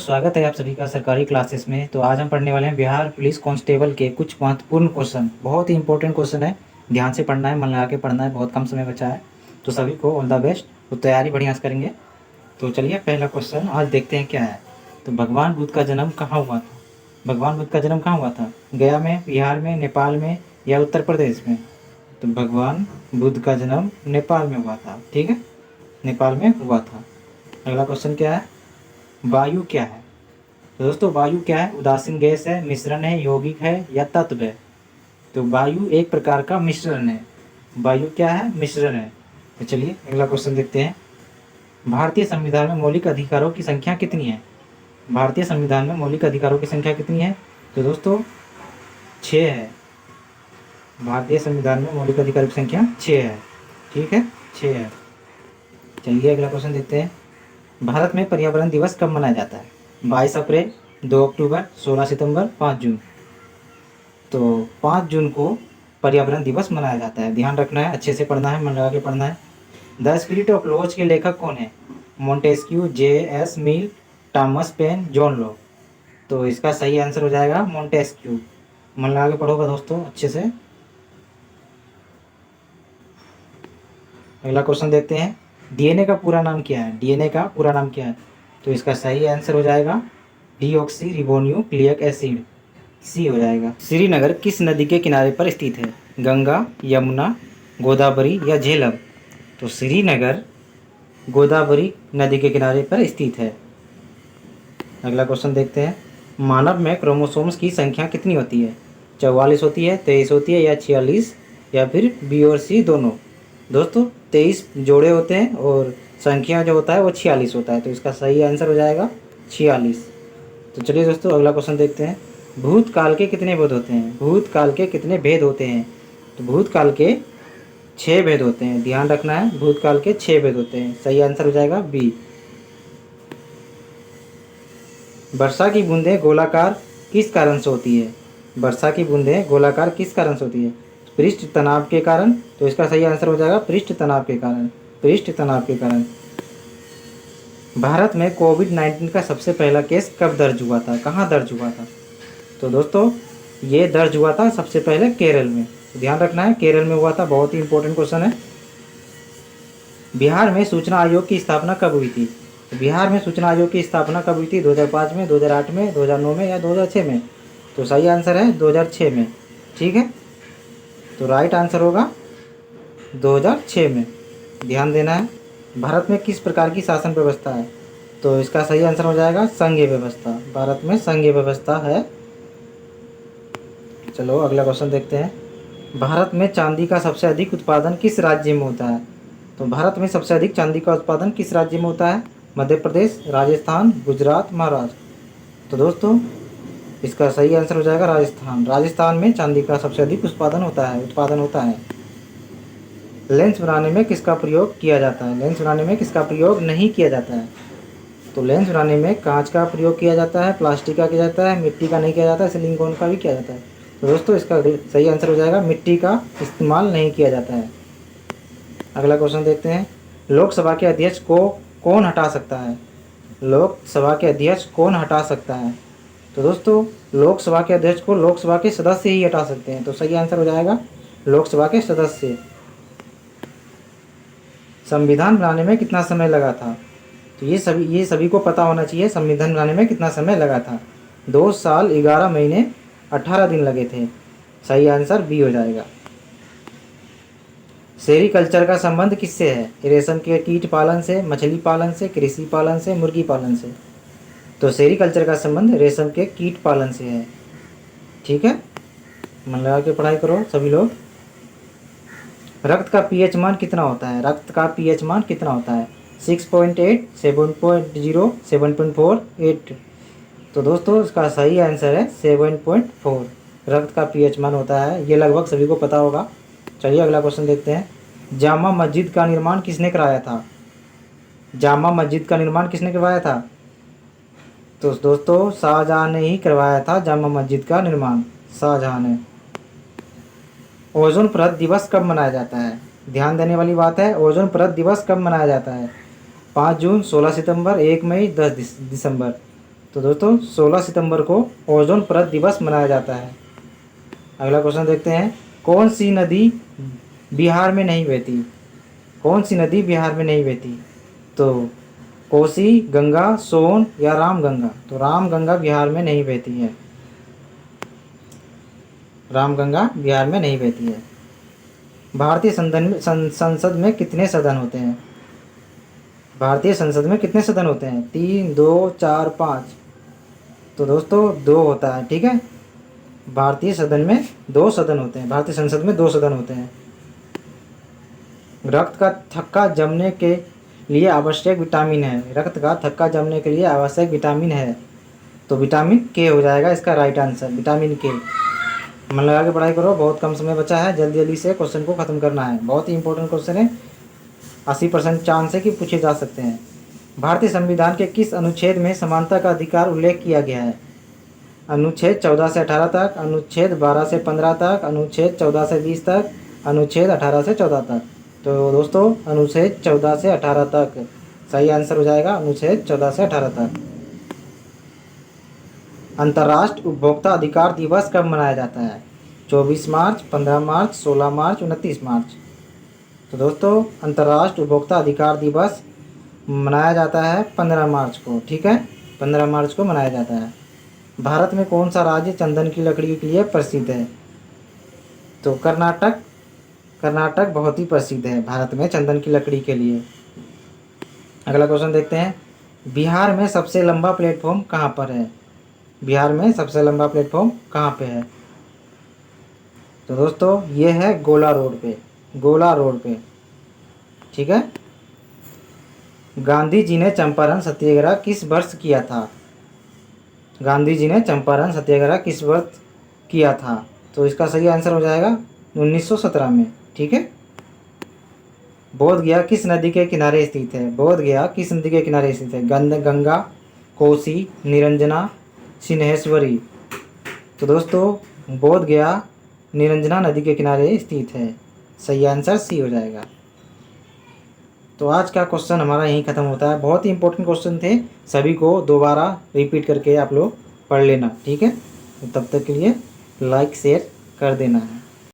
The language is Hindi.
स्वागत है आप सभी का सरकारी क्लासेस में। तो आज हम पढ़ने वाले हैं बिहार पुलिस कांस्टेबल के कुछ महत्वपूर्ण क्वेश्चन। बहुत ही इंपॉर्टेंट क्वेश्चन है, ध्यान से पढ़ना है, मन लगा के पढ़ना है, बहुत कम समय बचा है। तो सभी को ऑल द बेस्ट। तो तैयारी बढ़िया से करेंगे। तो चलिए पहला क्वेश्चन आज देखते हैं क्या है। तो भगवान बुद्ध का जन्म कहाँ हुआ था? भगवान बुद्ध का जन्म कहाँ हुआ था? गया में, बिहार में, नेपाल में या उत्तर प्रदेश में? तो भगवान बुद्ध का जन्म नेपाल में हुआ था। ठीक है, नेपाल में हुआ था। अगला क्वेश्चन क्या है? वायु क्या है? तो दोस्तों वायु क्या है? उदासीन गैस है, मिश्रण है, यौगिक है या तत्व है? तो वायु एक प्रकार का मिश्रण है। वायु क्या है? मिश्रण है। तो चलिए अगला क्वेश्चन देखते हैं। भारतीय संविधान में मौलिक अधिकारों की संख्या कितनी है? भारतीय संविधान में मौलिक अधिकारों की संख्या कितनी है? तो दोस्तों 6 है। भारतीय संविधान में मौलिक अधिकारों की संख्या 6 है। ठीक है, 6 है। चलिए अगला क्वेश्चन देखते हैं। भारत में पर्यावरण दिवस कब मनाया जाता है? 22 अप्रैल, 2 अक्टूबर, 16 सितंबर, 5 जून। तो 5 जून को पर्यावरण दिवस मनाया जाता है। ध्यान रखना है, अच्छे से पढ़ना है, मन लगा के पढ़ना है। द स्पिरिट ऑफ लॉज के लेखक कौन है? Montesquieu, J S. Mill, Thomas Paine, John Locke. तो इसका सही आंसर हो जाएगा मोंटेस्क्यू। मन लगा के पढ़ोगा दोस्तों अच्छे से। अगला क्वेश्चन देखते हैं। डीएनए का पूरा नाम क्या है? डीएनए का पूरा नाम क्या है? तो इसका सही आंसर हो जाएगा डीऑक्सी रिबोन्यूक्लिक एसिड, सी हो जाएगा। श्रीनगर किस नदी के किनारे पर स्थित है? गंगा, यमुना, गोदावरी या झेलम? तो श्रीनगर गोदावरी नदी के किनारे पर स्थित है। अगला क्वेश्चन देखते हैं। मानव में क्रोमोसोम्स की संख्या कितनी होती है? 44 होती है, 23 होती है या 46 या फिर बी और सी दोनों? दोस्तों 23 जोड़े होते हैं और संख्या जो होता है वो 46 होता है। तो इसका सही आंसर हो जाएगा 46। तो चलिए दोस्तों अगला क्वेश्चन देखते हैं। भूतकाल के कितने भेद होते हैं? भूतकाल के कितने भेद होते हैं? तो भूतकाल के 6 भेद होते हैं। ध्यान रखना है, भूतकाल के 6 भेद होते हैं। सही आंसर हो जाएगा बी। वर्षा की बूंदें गोलाकार किस कारण से होती है? वर्षा की बूंदें गोलाकार किस कारण से होती है? पृष्ठ तनाव के कारण। तो इसका सही आंसर हो जाएगा पृष्ठ तनाव के कारण। पृष्ठ तनाव के कारण। भारत में कोविड-19 का सबसे पहला केस कब दर्ज हुआ था? कहाँ दर्ज हुआ था? तो दोस्तों ये दर्ज हुआ था सबसे पहले केरल में। तो ध्यान रखना है, केरल में हुआ था। बहुत ही इंपॉर्टेंट क्वेश्चन है। बिहार में सूचना आयोग की स्थापना कब हुई थी? तो बिहार में सूचना आयोग की स्थापना कब हुई थी? 2005 में, 2008 में, 2009 में या 2006 में? तो सही आंसर है 2006 में। ठीक है, तो राइट आंसर होगा 2006 में। ध्यान देना है। भारत में किस प्रकार की शासन व्यवस्था है? तो इसका सही आंसर हो जाएगा संघीय व्यवस्था। भारत में संघीय व्यवस्था है। चलो अगला क्वेश्चन देखते हैं। भारत में चांदी का सबसे अधिक उत्पादन किस राज्य में होता है? तो भारत में सबसे अधिक चांदी का उत्पादन किस राज्य में होता है? मध्य प्रदेश, राजस्थान, गुजरात, महाराष्ट्र। तो दोस्तों इसका सही आंसर हो जाएगा राजस्थान। राजस्थान में चांदी का सबसे अधिक उत्पादन होता है। लेंस बनाने में किसका प्रयोग किया जाता है? लेंस बनाने में किसका प्रयोग नहीं किया जाता है? तो लेंस बनाने में कांच का प्रयोग किया जाता है, प्लास्टिक का किया जाता है, मिट्टी का नहीं किया जाता है, सिलिकॉन का भी किया जाता है। तो दोस्तों इसका सही आंसर हो जाएगा मिट्टी का इस्तेमाल नहीं किया जाता है। अगला क्वेश्चन देखते हैं। लोकसभा के अध्यक्ष को कौन हटा सकता है? लोकसभा के अध्यक्ष कौन हटा सकता है? तो दोस्तों लोकसभा के अध्यक्ष को लोकसभा के सदस्य ही हटा सकते हैं। तो सही आंसर हो जाएगा लोकसभा के सदस्य। संविधान बनाने में कितना समय लगा था? तो ये सभी को पता होना चाहिए। संविधान बनाने में कितना समय लगा था? 2 साल 11 महीने 18 दिन लगे थे। सही आंसर बी हो जाएगा। सेरीकल्चर का संबंध किससे है? रेशम के कीट पालन से, मछली पालन से, कृषि पालन से, मुर्गी पालन से? तो सेरीकल्चर का संबंध रेशम के कीट पालन से है। ठीक है, मन लगा के पढ़ाई करो सभी लोग। रक्त का पीएच मान कितना होता है? रक्त का पीएच मान कितना होता है? 6.8, 7.0, 7.4, 8। तो दोस्तों इसका सही आंसर है 7.4 रक्त का पीएच मान होता है। ये लगभग सभी को पता होगा। चलिए अगला क्वेश्चन देखते हैं। जामा मस्जिद का निर्माण किसने कराया था? जामा मस्जिद का निर्माण किसने करवाया था? तो दोस्तों शाहजहां ने ही करवाया था जामा मस्जिद का निर्माण, शाहजहां ने। ओजोन परत दिवस कब मनाया जाता है? ध्यान देने वाली बात है। ओजोन परत दिवस कब मनाया जाता है? 5 जून, 16 सितंबर, 1 मई, 10 दिसंबर। तो दोस्तों 16 सितंबर को ओजोन परत दिवस मनाया जाता है। अगला क्वेश्चन देखते हैं, कौन सी नदी बिहार में नहीं बहती? कौन सी नदी बिहार में नहीं बहती? तो कोसी, गंगा, सोन या रामगंगा? तो रामगंगा बिहार में नहीं बहती है। रामगंगा बिहार में नहीं बहती है। भारतीय संसद में कितने सदन होते हैं? भारतीय संसद में कितने सदन होते हैं? 3, 2, 4, 5? तो दोस्तों 2 होता है, ठीक है। भारतीय सदन में 2 सदन होते हैं। भारतीय संसद में 2 सदन होते हैं। रक्त का थक्का जमने के लिए आवश्यक विटामिन है। रक्त का थक्का जमने के लिए आवश्यक विटामिन है, तो विटामिन के हो जाएगा इसका राइट आंसर, विटामिन के। मन लगा के पढ़ाई करो, बहुत कम समय बचा है, जल्दी जल्दी से क्वेश्चन को ख़त्म करना है। बहुत ही इंपॉर्टेंट क्वेश्चन है, 80% चांस है कि पूछे जा सकते हैं। भारतीय संविधान के किस अनुच्छेद में समानता का अधिकार उल्लेख किया गया है? अनुच्छेद 14 से 18 तक, अनुच्छेद 12 से 15 तक, अनुच्छेद 14 से 20 तक, अनुच्छेद 18 से 14 तक? तो दोस्तों अनुच्छेद 14 से 18 तक सही आंसर हो जाएगा, अनुच्छेद 14 से 18 तक। अंतर्राष्ट्रीय उपभोक्ता अधिकार दिवस कब मनाया जाता है? 24 मार्च, 15 मार्च, 16 मार्च, 29 मार्च? तो दोस्तों अंतर्राष्ट्रीय उपभोक्ता अधिकार दिवस मनाया जाता है 15 मार्च को, ठीक है। 15 मार्च को मनाया जाता है। भारत में कौन सा राज्य चंदन की लकड़ी के लिए प्रसिद्ध है? तो कर्नाटक। कर्नाटक बहुत ही प्रसिद्ध है भारत में चंदन की लकड़ी के लिए। अगला क्वेश्चन देखते हैं, बिहार में सबसे लंबा प्लेटफॉर्म कहाँ पर है? बिहार में सबसे लंबा प्लेटफॉर्म कहाँ पे है? तो दोस्तों ये है गोला रोड पे, गोला रोड पे, ठीक है। गांधी जी ने चंपारण सत्याग्रह किस वर्ष किया था? गांधी जी ने चंपारण सत्याग्रह किस वर्ष किया था? तो इसका सही आंसर हो जाएगा 1917 में, ठीक है। बोध गया किस नदी के किनारे स्थित है? बोध गया किस नदी के किनारे स्थित है? गंगा, कोसी, निरंजना, सिन्हेश्वरी? तो दोस्तों बोध गया निरंजना नदी के किनारे स्थित है, सही आंसर सी हो जाएगा। तो आज का क्वेश्चन हमारा यहीं ख़त्म होता है। बहुत ही इंपॉर्टेंट क्वेश्चन थे, सभी को दोबारा रिपीट करके आप लोग पढ़ लेना, ठीक है। तो तब तक के लिए लाइक शेयर कर देना है।